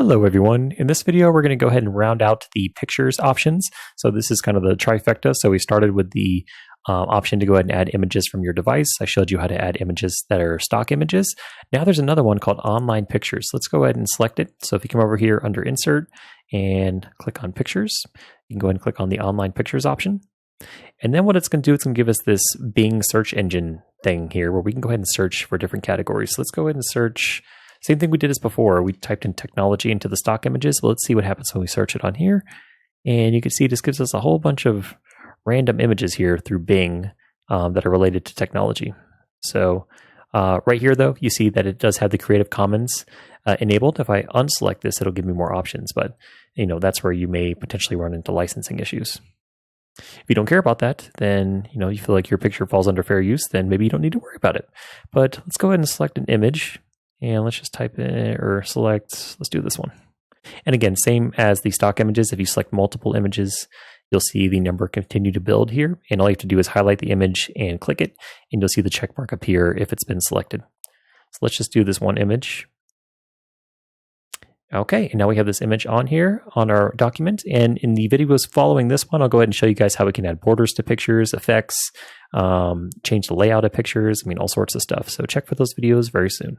Hello everyone. In this video, we're going to go ahead and round out the pictures options. So this is kind of the trifecta. So we started with the option to go ahead and add images from your device. I showed you how to add images that are stock images. Now there's another one called online pictures. Let's go ahead and select it. So if you come over here under insert and click on pictures, you can go ahead and click on the online pictures option. And then what it's going to do, it's going to give us this Bing search engine thing here where we can go ahead and search for different categories. So let's go ahead and search. Same thing we did as before. We typed in technology into the stock images. Well, let's see what happens when we search it on here. And you can see this gives us a whole bunch of random images here through Bing that are related to technology. So right here, though, you see that it does have the Creative Commons enabled. If I unselect this, it'll give me more options. But that's where you may potentially run into licensing issues. If you don't care about that, then you feel like your picture falls under fair use, then maybe you don't need to worry about it. But let's go ahead and select an image. And let's just type in or select, let's do this one. And again, same as the stock images, if you select multiple images, you'll see the number continue to build here. And all you have to do is highlight the image and click it, and you'll see the check mark appear if it's been selected. So let's just do this one image. Okay, and now we have this image on here on our document. And in the videos following this one, I'll go ahead and show you guys how we can add borders to pictures, effects, change the layout of pictures, all sorts of stuff. So check for those videos very soon.